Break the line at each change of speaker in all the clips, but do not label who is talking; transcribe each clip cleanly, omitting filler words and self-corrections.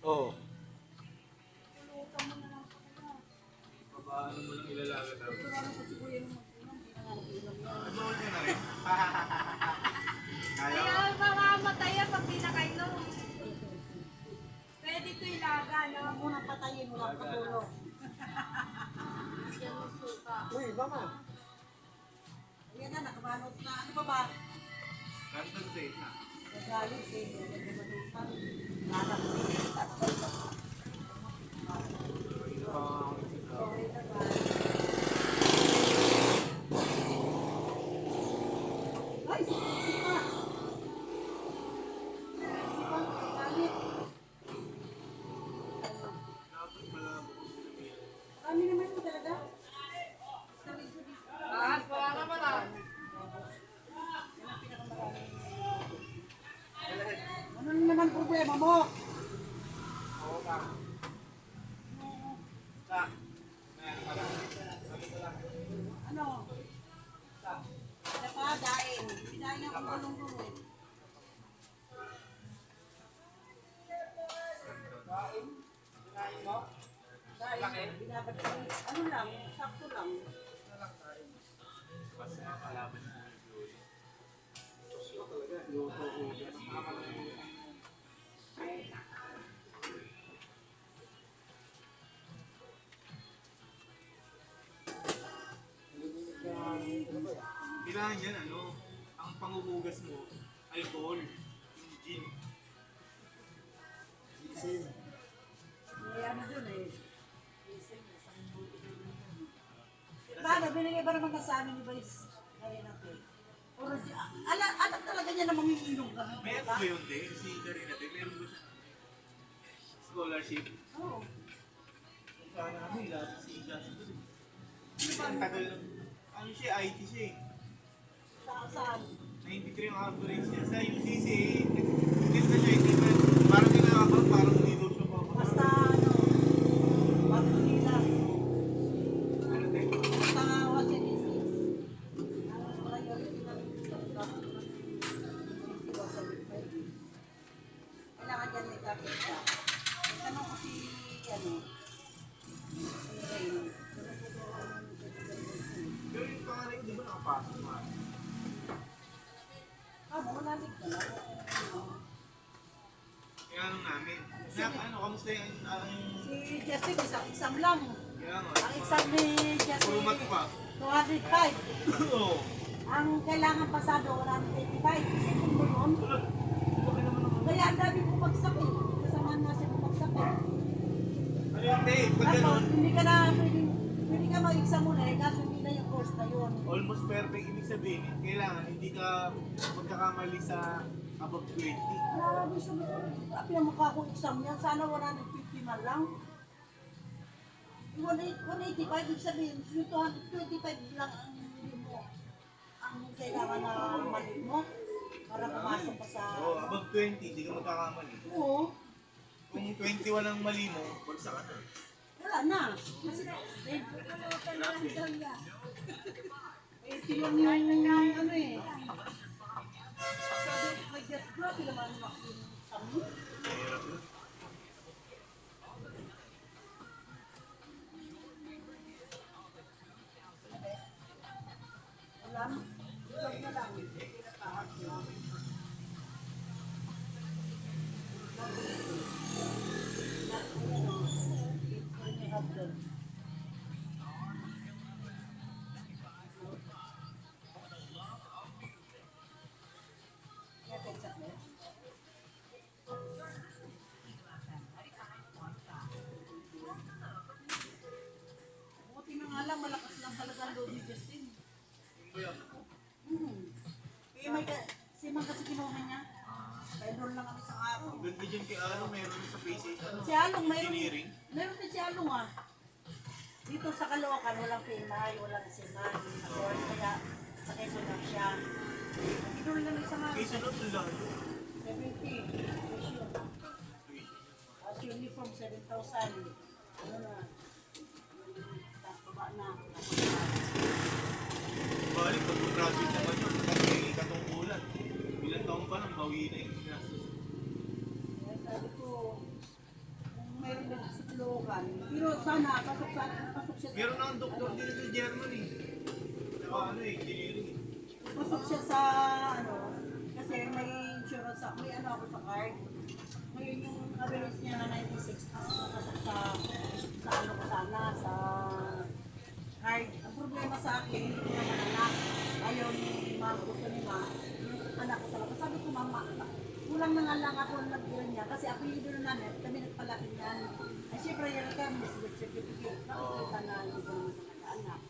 Oo.
Pulutan mo na lang po na.
Paano mo lang ilalaga dapat?
Ito lang kasi kuya nung mag-inom, hindi na nga nag-inom yan.
Nag-load ka na rin? Kaya
Kaya
ko.
mamamatay yan pag di nakainom. Pwede ito ilaga, no?
Huwag mo nang patayin, walang patulog.
Yan ang suka.
Uy, baka.
Ayan na, nakabalot na. Ano ba ba?
Random day, ha?
Nagalit eh. Nagbabalutan. Lalak eh. Sorry na ba? Ay, sika! Sika, nagalit.
Dapat malabo ko sila.
Kami naman mo talaga?
Ah, wala naman ah.
Ano naman problema mo?
Oo ka. Sa? Meron ka lang. Sabi ko lang.
Ano? Wala pa, daing. Pinain ang gulong-gulong eh.
Kinain mo?
Daing, binabad ko. Ano lang, sakto lang.
Basta nakalaban na. Luto ko. Kailangan yan, ano, ang panguhugas mo, alcohol, yung gin.
May ano dun eh. Paano, binigay ba naman sa amin ni Vice? Kaya natin. Puro alam talaga niya na manginginom ka.
Meron ba yun din? Si Karina din, meron ba siya scholarship?
Oo.
Sana kami, lahat si Justin. Ang tagal lang. Ano siya, IT siya eh.
Saan?
93 ang average niya. Sa UCC, nag-test na siya, hindi pa, parang hindi nakakapag, parang hindi daw siya papasok.
Basta ano, bago sila.
Ano din?
Basta wasilisis. Ang priority na kailangan dyan may kapit ka. Tanong ko si, ano, si Rain.
Pero yung pangalan, di ba nakapasok ma?
Malamig ka na.
Kaya ano namin. Ano, kamusta yung,
Si Justin, isang exam lang.
kaya nga.
Ang exam ni Justin,
Puro mat pa.
205.
Oo.
Ang kailangan pasado, 185. Kasi kung mo yun, kaya ang dami bumagsak eh. Kasamahan nga siya bumagsak eh.
Ano yung day? Pag
Tapos,
gano'n,
hindi ka na, pwede ka mag-exam muna eh, kaso hindi na yung course na yun.
almost perfect. Ibig sabihin, kailangan hindi ka magkakamali sa above 20.
Grabe sa mga, grabe ang mukha kong exam yan. Sana 150 man lang. 185, ibig sabihin, yung 225 lang ang hindi mo. Ang kailangan na mali mo para pumasok ka sa...
Oo, above 20, hindi ka magkakamali.
Oo,
Kung 21 ang mali mo, bagsak ka na.
wala na. Kasi
80 lang daw yan.
80 lang yung ano eh. Sabi, may just grabe naman yung exam mo.
Mahirap yun.
Alam, exam na lang. Buti na nga lang, malakas lang talaga ang loob ni Justin. Eh, may si Mang kasi kinuha niya. Kaya doon lang kami sa araw.
Ang ganda dyan kay ano, meron sa PCH, ano,
Si Along,
engineering.
meron din si Along ah. Dito sa Caloocan, walang PMI, walang SEMAI, na course, kaya sa Quezon lang siya. Doon lang isang araw.
Kaysa doon, ang layo.
70, ratio. As uniform, 7,000. Ano na? Baba na.
Balik, pag-graduate naman yun, kasi katungkulan. Ilang taon pa nang bawi na yung ginastos.
Kaya sabi ko, mayroon din sa Tulugan. Pero sana, pasok siya,
Meron akong doktor din sa Germany. Saka ano eh, engineering.
pasok siya sa, ano, kasi may insurance, may ano ako sa card. Ngayon yung average niya na 96, pasok sa ano ko sana, sa card. Ang problema sa akin, hindi ko naman anak. Ayaw ni ma'am, gusto ni ma'am. Yung anak ko talaga. Sabi ko, mama, kulang na nga lang ako ang nag-ilan niya. Kasi ako yung doon namin, kami nagpalaki niyan. Ay, siyempre, yan ka, Miss Good Certificate. Nakikita na hindi ko naman sa nag-anak.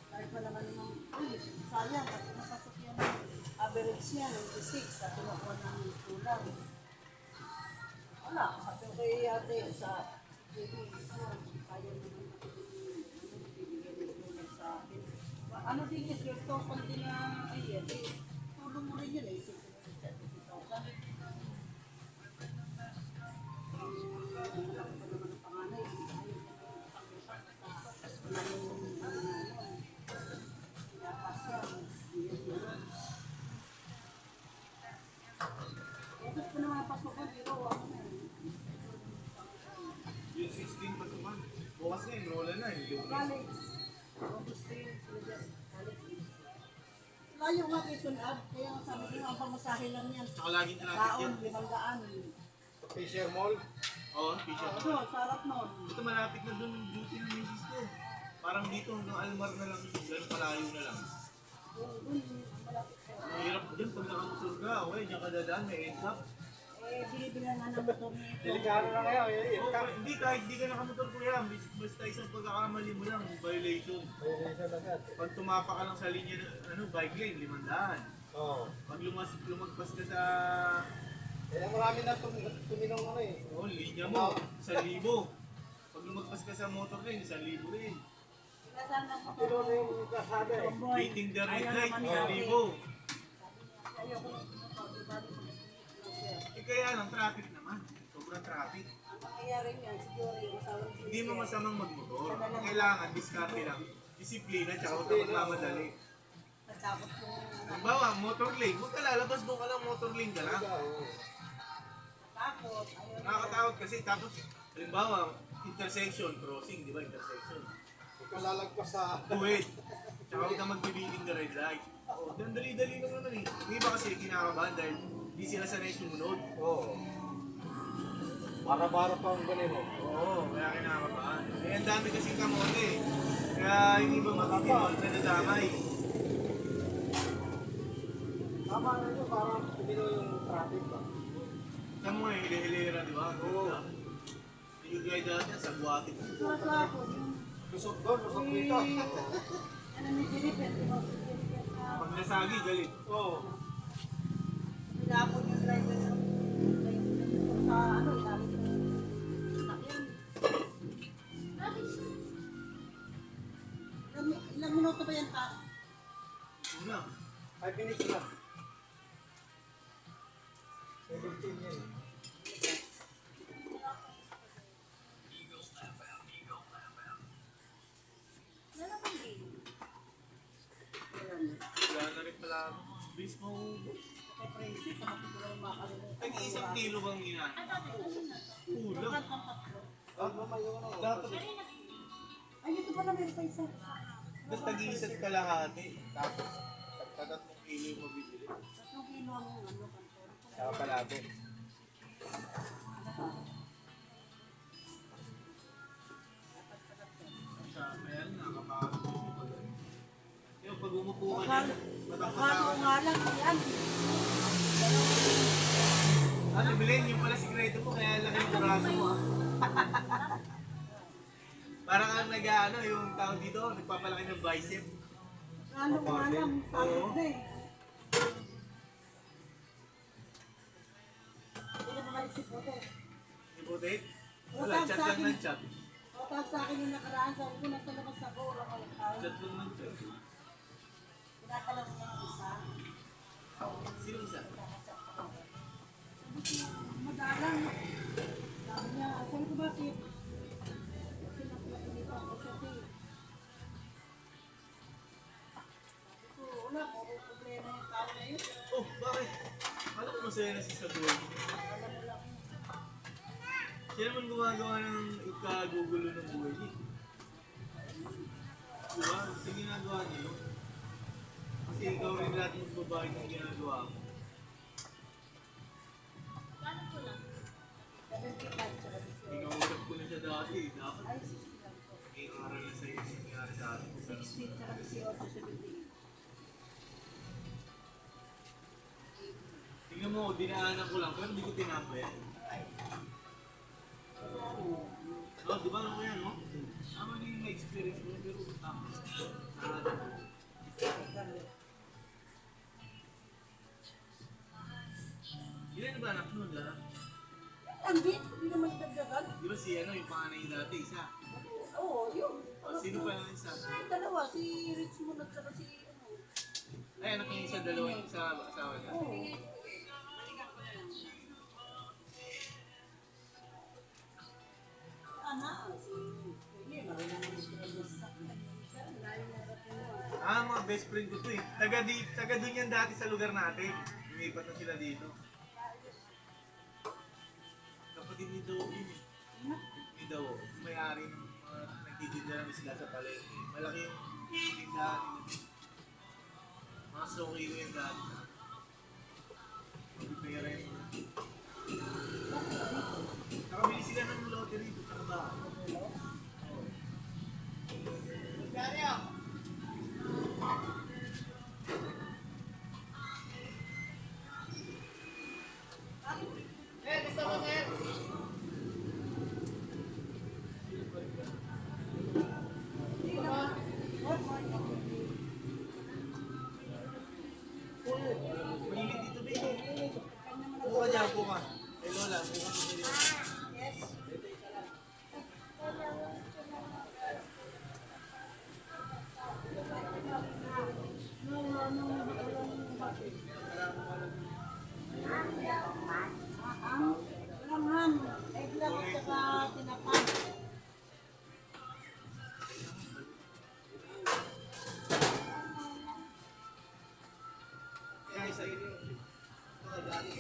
Dahil pa naman ng police, sayang, kasi napasok yan. Average niya, 96, at tinukuha ng kulang. Wala, sabi ko kay ate sa TV, sayang naman ano din yun, 12,000 din na ay, tulong mo rin yun eh, 60,000. Tapos pa naman pasukan, pero ano na eh.
Yung 16 pasukan. Bukas na, enroll na eh.
College. Augustine, Siligas, College. Layo nga kay Sunab, kaya nga sabi ko, ang pamasahe lang yan.
Tsaka laging traffic
Taon,
yan.
500.
Fisher Mall.
Oo, Fisher.
Ano, sarap nun.
Ito malapit na doon yung duty ng misis ko. Parang dito hanggang Almar na lang, dahil palayo na lang.
Doon, malapit ko.
Ang hirap din pag nakamotor ka, okay, diyan ka dadaan, may end up.
Eh, binibilan nga ng motor nito.
Delikado na kayo.
Hindi, kahit di ka nakamotor ko yan, basta isang pagkakamali mo lang, violation.
Violation agad.
Pag tumapa ka lang sa linya ng bike lane, 500.
Oo.
Pag lumagpas ka sa
Marami na tuminong ano eh.
linya mo, 1,000. Pag lumagpas ka sa motor lane, 1,000 rin.
Pinasal ng motor.
Pero na yung kasada eh.
Waiting the red
Ayaw
light,
naman
1,000.
sabi. Ayaw ko ng motor, di ba?
Eh kaya lang, traffic naman. Sobrang traffic.
Ang mangyayari niyan, siguro yung asawang
Hindi mo masamang magmotor. Kailangan, diskarte lang. Disiplina, tsaka huwag ka magmamadali.
Pagkakot yung
Halimbawa, motor lane, huwag ka lalabas doon ka lang, motor lane ka lang.
takot. Ayaw
Nakakatakot kasi, tapos, halimbawa, intersection, crossing, di ba, intersection.
Huwag ka lalagpas sa...
Buwit. Tsaka huwag ka magbibiling the red light. O, dali-dali lang naman eh. Yung iba kasi kinakabahan dahil di sila sanay sumunod.
Oo. Para-para pa ang galing mo.
Oo, kaya kinakabahan. Eh, ang dami kasing kamote eh. Kaya yung iba makikinod na nadamay.
Tama na yun, parang tumino yung traffic ba?
Saan mo eh, hilera, di ba? Oo. Yung guy dati, sa buwati.
Ako, yung
Lusot doon, lusot dito.
ano ni Jennifer, Jennifer na
Pag nasagi, galit.
Oo.
nilapon yung driver ng sa ano, ilalim ng sakyan. Ilang minuto ba yan pa?
Una.
5 minutes lang. 17 yun.
Wala na rin pala. Bis mo.
Kay Tracy, kapag ko lang makalimutan.
Ay, isang kilo bang ina? Kulang. Dapat,
Ay, dito pala meron pa isa.
basta tag-iisat kalahati. Tapos, tagtatat kilo yung mabibili.
3 kilo ang ano, kantor.
Saka palabo.
Kaya nakakapagod. Yung pag umupo ka
Bakal,
dyan,
bakal
matang-matang.
nga lang yan.
Ano, Belen, yung pala sikreto mo, kaya laki yung braso mo ah. Parang ang nag-ano, yung tao dito, nagpapalaki ng bicep.
Ano nga lang, pagod na eh. Hindi na bumalik si Pote.
Yung putit? Wala, chat lang ng chat.
Tawag sa akin yung nakaraan, sabi ko nasa labas ako, wala ko lang tao.
Chat lang ng chat.
Pinatalang ko ng isa.
Sino isa?
Madalang. Sabi niya, sabi ko bakit? Kasi napalaki dito ako sa tea. Sabi ko, wala, puro problema yung tao na yun.
Oh, bakit? Alam ko masaya na si Saduan.
Alam mo lang.
Siya naman gumagawa ng ikagugulo ng buhay niya. Diba? Kasi ginagawa niya yun. Kasi ikaw rin lahat ng babae na ginagawa mo.
75 sa kasi.
Pinaulap ko na siya dati. Dapat
Ay, 60 lang po.
i-aral na sa'yo yung nangyari sa atin.
60 sa kasi 78.
Tingnan mo, dinaanan ko lang, pero hindi ko tinapay. Oh, di ba ano ko yan, no? Tama din yung experience mo, pero tama. Ilan na ba anak nun, Lara?
Ang bit, hindi naman dagdagan.
Di ba si ano, yung panganay dati, isa?
Oo, yun.
O, sino pa yung isa?
Yung dalawa, si Richmond at saka si ano.
Ay, anak yung isa, dalawa yung isa, asawa niya.
Oo. Anak, si Kuya, marunong naman sila sa sakyan. Layo na ba po?
Ah, mga best friend ko to eh. Taga dun yan dati sa lugar natin. Lumipat na sila dito. Kapatid ni Dawo yun eh. Ni Dawo, may-ari ng nagtitinda ng isla sa palengke. Malaki yung tindahan nila. Mga soki ko yan dati. Pagpipera yung mga. Nakabili sila ng lottery dito sa bahay. Gani ah! Gusto mo ngayon? Mainit dito, baby. Buka dyan, buka. Eh, Lola, buka mo dito.
Laman, egg lang at saka tinapay.
Kaya isa yun. Ito, dati.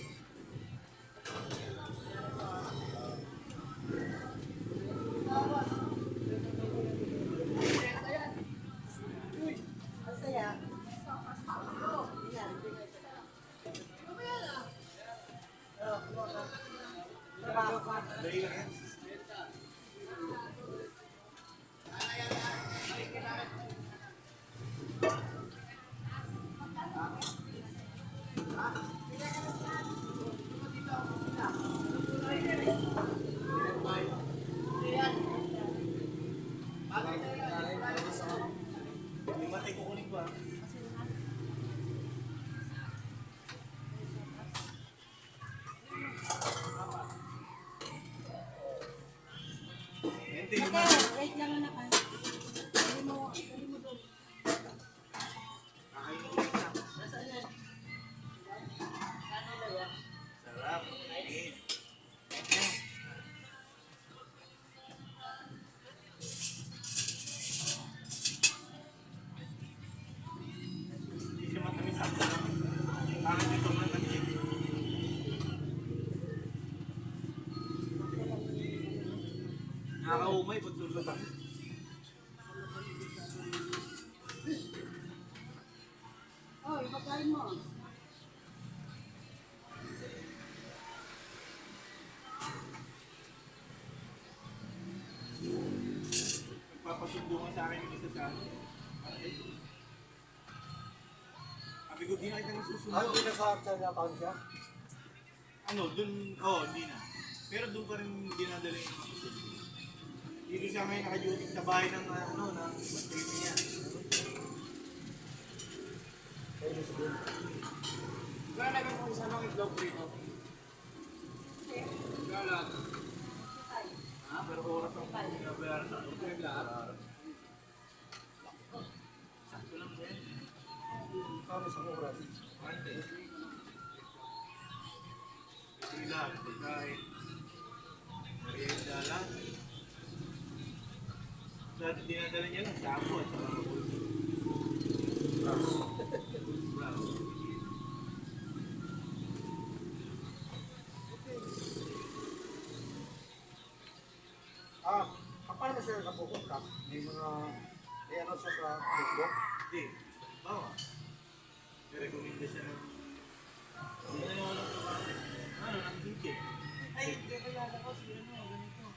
Ang saya. Yan. Trabaho ka.
Dali lang yan. Limatay ko kunin ko ah. Ente,
Mateo, wait lang anak ha. Dali mo doon.
kakain ko isa. Sarap. Eh. Hindi siya matamis ako. Bakit ito matamis? Nakakaumay pag susunod.
Oh, ipagkain mo.
Nagpapasundo nga sa akin yung isa sa akin. Sabi ko, di na kita nasusunod.
Ano din sa actual account siya?
Ano, dun, hindi na. Pero dun pa rin dinadala yung mga susunod. Dito siya ngayon naka-duty sa bahay ng, ng baby niya.
Ayun sa bin.
Kaya namin kung isa lang itlog rito. Kaya lahat. Ha? Pero oras ang pinabayaran sa akin. Kaya lahat. Sakto lang yan.
Kami sa oras.
Ante. Ito lahat. Pagkain. Merienda lang. Dati dinadala niya lang sapo at saka bulto. Bravo.
Paano siya napupunta? May mga, may ano siya sa Facebook?
Hindi. Bawa. Nirekomenda siya ng... Ano yung alam ko ba? Ano, ng DJ. Ay, hindi ko kilala ko si ano, ganito.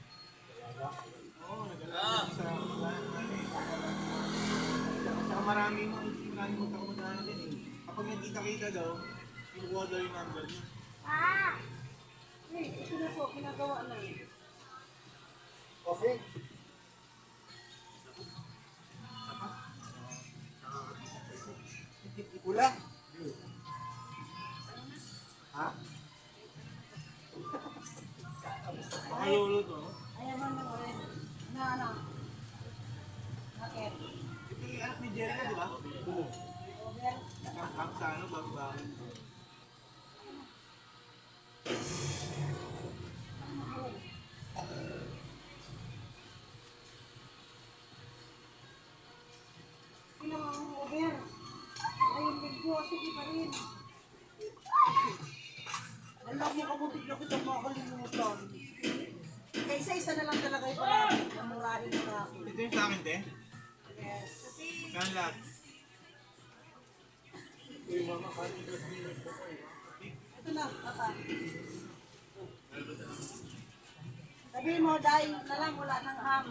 Oo, nag-alala sa saka maraming magkakamadahan din eh. Kapag nagkita-kita daw, kinukuha daw yung number niya.
Ito na po, ginagawa na.
Coffee? Pula? Ha?
Baka lolo to.
Ayaw mo na rin. Na ano? Bakit?
Ito yung anak ni Jerica, di ba? Oo.
Over?
Nakakam sa ano, bago-bago.
Sino ang over? Ayun, bigbo. Sige pa rin. Alam mo, kabutik na kitang makakalimutan. Kaya isa-isa na lang talaga yung parang namurahin na ako.
Ito yung sa akin, te.
Yes.
Kaya lahat.
Ito na, tata. Sabihin mo, dahil na lang, wala nang ham.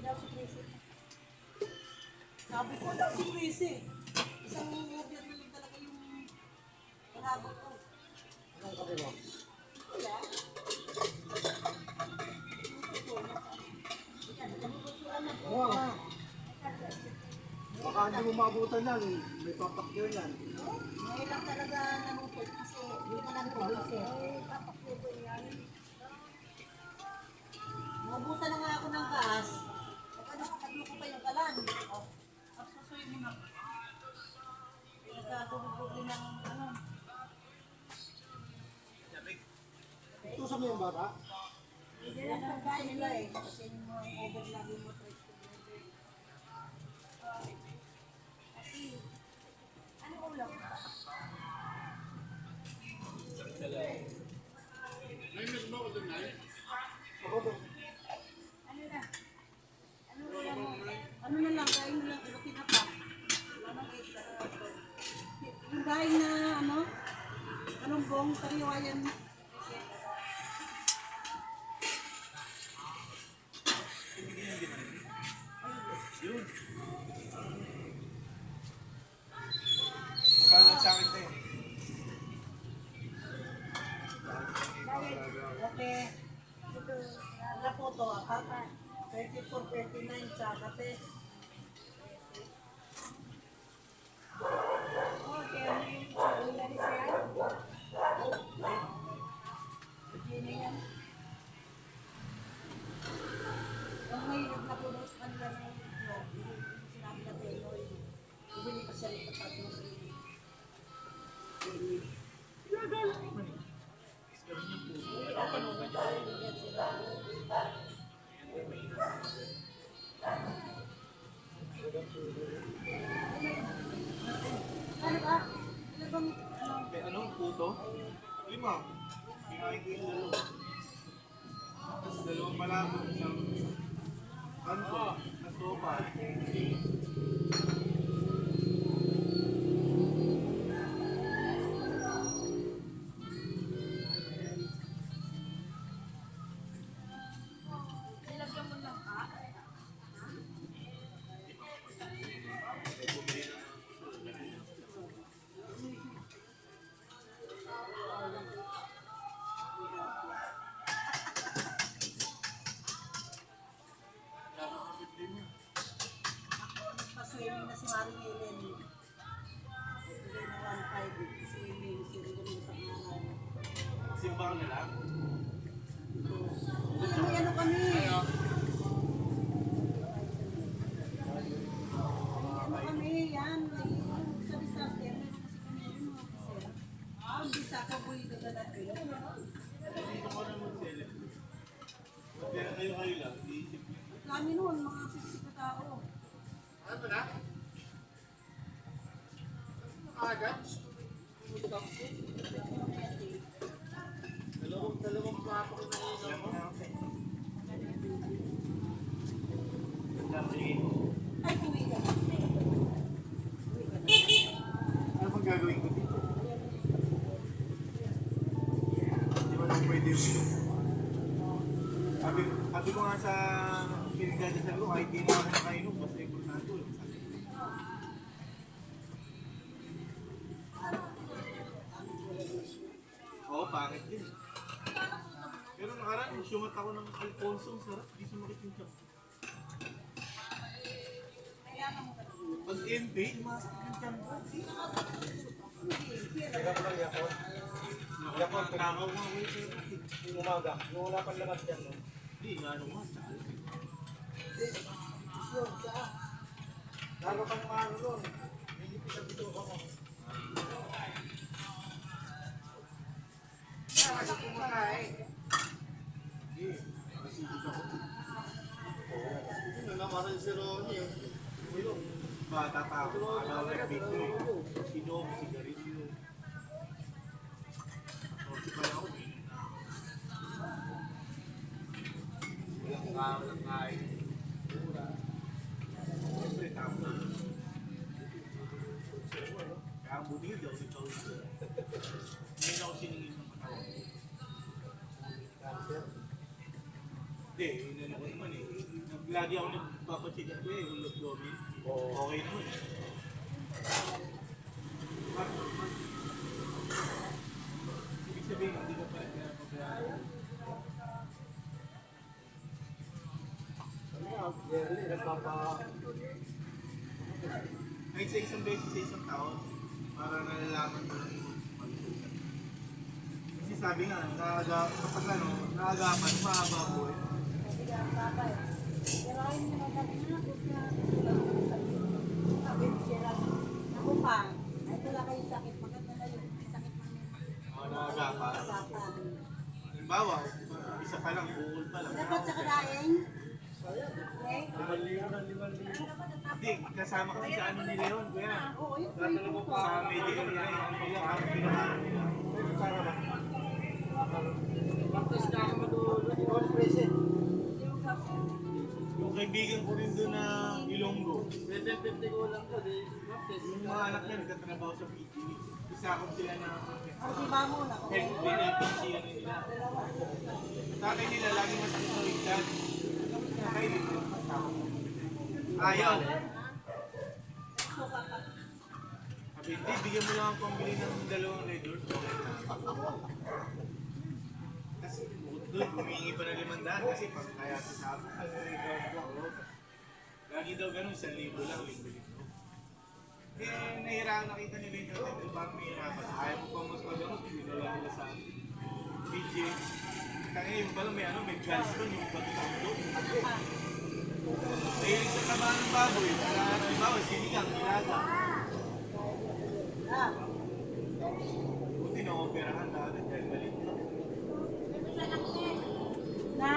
Daw si Chrissy. Sabi ko daw si Chrissy. Isang order na lang talaga yung panabot ko.
Anong kape mo?
Wala. Yan, nabubutuan na po.
Oo. Baka hindi mo maabutan yan. May papakyo yan.
Ngayon lang talaga namupot kasi yun na lang po, Wilson. Naubusan na nga ako ng gas. Baka nakakatlo ko pa yung kalan. At susuyin mo na. Nagkatulog din ng ano.
Tusok mo yung bata?
Yan ang gusto nila eh. Kasi yung mga overlap yung mga price ko. Ano ulam?
Ako ba?
Ano na? Ano ulam mo? Ano na lang, kain na lang. Pero pinapa. Wala nang cake. Yung kain na ano? Anong bong? Sariwa yan.
Yun. Magkano sa akin, te?
Kape. Ano po to? 34-39 sa kape. Gini yan. Ang mahirap na po sa kanila ng sinabi na tayo. Bumili pa siya rin patatlo sa inyo. Ano ba? Ano bang, ano?
May ano, puto? 5. Kinain ko yung dalawa. Tapos dalawang malabo, isang kanto, na sopa.
Nilagyan mo lang ka?
Pa-swimming na si Maring Helen. Bigay na 1.5 swimming, swimming sa araw.
Simba ka na lang.
May ano kami? May ano kami, yan. May sa disaster, meron kasi kami yung mga officer. Ang bisa ka po yung gagalat ko.
Dito ko na mag-select. Kaya kayo lang, iisip niyo.
Kami noon, mga 50 na tao.
Ano na?
agad. Dalawang plato ko na
Alam mo na ako.
Ay, tuwi ka.
Ano bang gagawin ko dito? Di ba lang pwede yung ilong? Sabi ko nga sa pinagdada sa ko, kahit di na ako nakainom, basta importante ulit. Oo, pangit din. Pero nakaraan, sumat ako ng Alfonso, ang sarap, di sumakit yung tiyan. Pag NP, masakit yung tiyan ko.
Kaya ko lang yakot.
Nakatakaw nga ako yung
Yung umaga, yung wala pang lakas yan. No?
Hindi, ano nga, sakit.
Lalo pang maano nun. Hindi pinagdito ako. Kasi kumakain.
Hindi, masigit ako.
Yun na naman si Ronnie. Ulo.
Bata pa ako, alaw na video eh. Sinom, sigarilyo. Sorry pa ako, inom na ako. Walang kain. Mura. Siyempre, tapos. Kaya ang buti daw, si Paul. Hindi na ako siningin ng katawan. Hindi, inano ko naman eh. Lagi ako nagpapacheck ko eh, ulog domin. Okay naman eh. Ibig sabihin, hindi ka pa rin pinapabayaan.
Jerry, nagpapa...
Kahit sa isang beses sa isang taon, para nalalaman ko lang yung malusugan. Kasi sabi nga, kapag ano, naagapan, mahaba po eh.
Kasi ang babay. Pero ayun yung magkakakot na sabi sila, ako pa, ay wala kayong sakit, maganda na yung sakit ng
Mga naagapan.
kasapan.
Halimbawa, isa pa lang, bukol pa lang.
Dapat sa kadaing, okay?
5,000 na 5,000.
Hindi, kasama kasi sa ano ni Leon, kuya.
Oo, yun po
Tatanong
yung
ko sa medical nila, ano nila, ano pinakaano nila.
Sana ba? Baptist ka ako maduro. All present.
Yung kaibigan ko rin doon na Ilonggo,
750 ko lang to. Baptist.
yung mga anak niya nagtatrabaho sa PGV. Isakot sila na
Ako si Mamo na, okay?
health benefits ano nila. Tatay nila lagi mas pinawigdan. Tatay nila. Ayaw. Sabi, hindi, bigyan mo lang ang pambili ng 2 Red Doors. Okay na. Kasi bukod doon, humingi pa ng 500 kasi pag kaya sa lagi daw ganun, 1,000 lang, libre-libre. Eh, nahirapan nakita nila yung tatay, parang nahirapan. Ayaw mo pa mas magamot, pinala nila sa PJ. Kaya yung pala may ano, may gallstone, yung pagkakam doon. Mahilig sa taba ng baboy, para halimbawa, sinigang, nilaga.
Ah,
Buti na operahan dahil dahil malit.
na?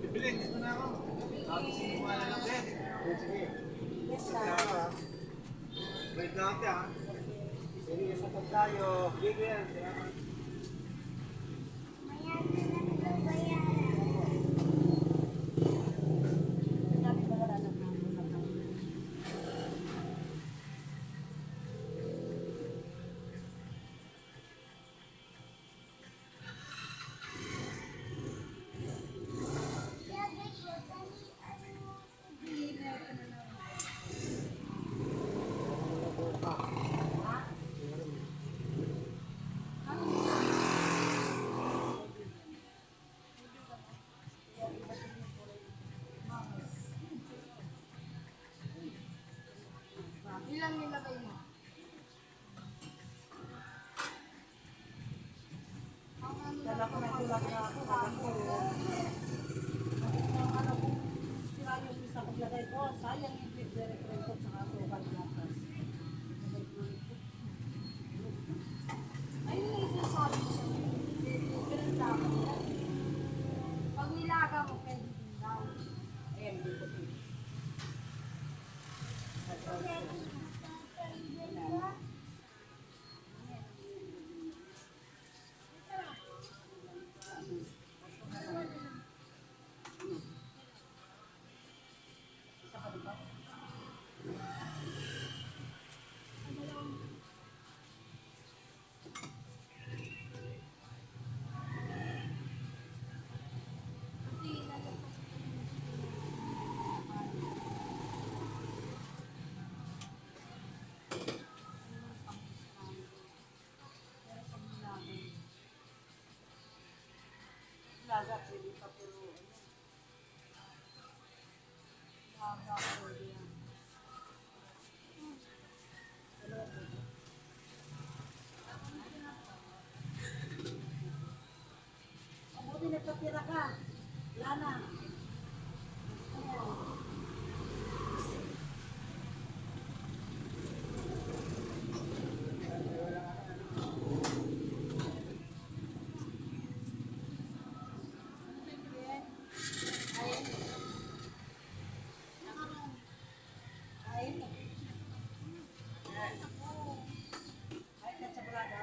Bibilin, dito na ako. Sabi sinimala lang din.
Sige.
Yes, na.
Wait na ate ah.
Sige, isa pa tayo. Sige yan.
Sabi ko wala na ako.
Ilang nilagay mo?
Dala ko na tulak na ako. Alam ko. Ang ano kung sira yung isa paglagay ko, sayang yung direct ko sa asukal natas.
Ayun yung isasabi siya. Ganun dapat. Pag nilaga mo, pwede din daw.
Ayan, hindi ko nagpatira ka. Wala na. Ayun. Ay, katsablado.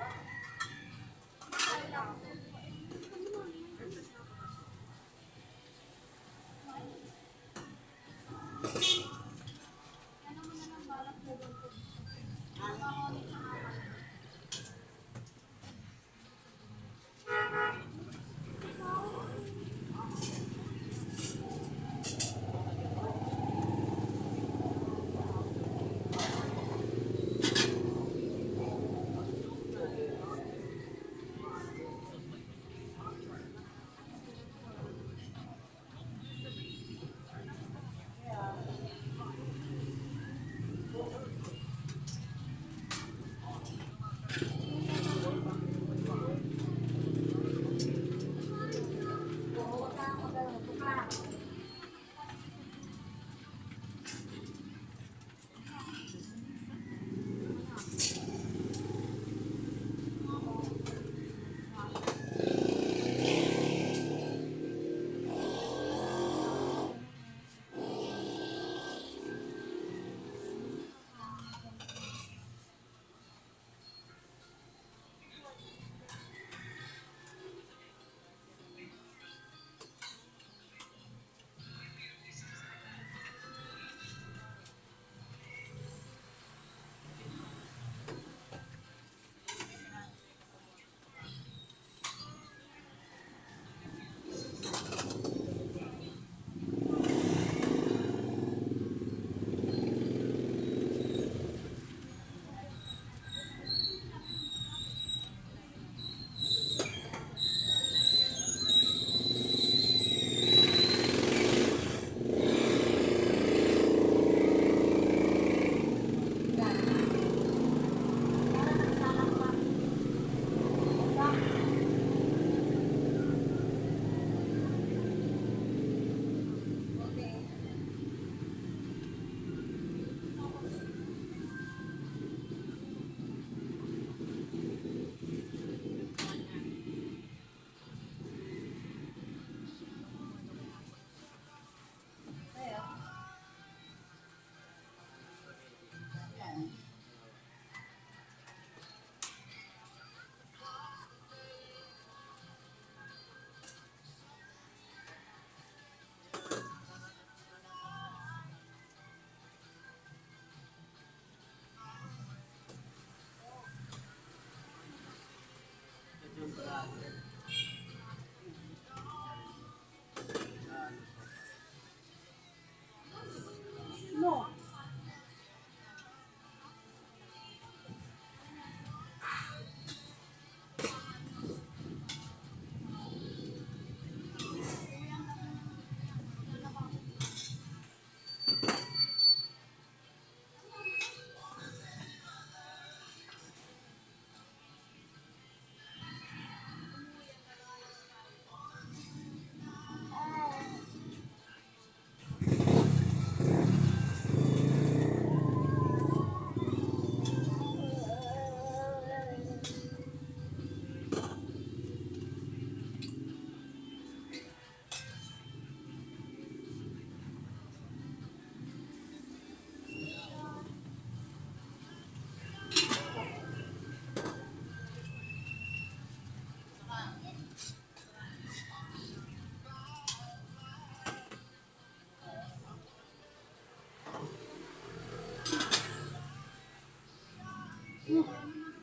No.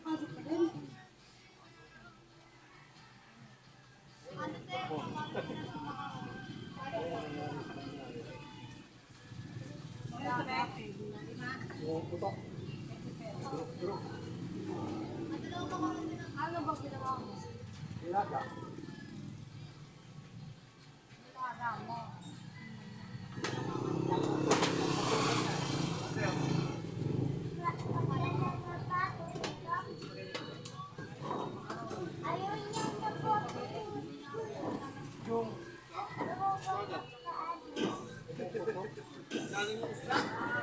Pasok ka din.
Yung putok.
Ano ba ginawa mo?
Ilaga.
Ginawa mo. Ayaw niya na po.
Galing yung isla.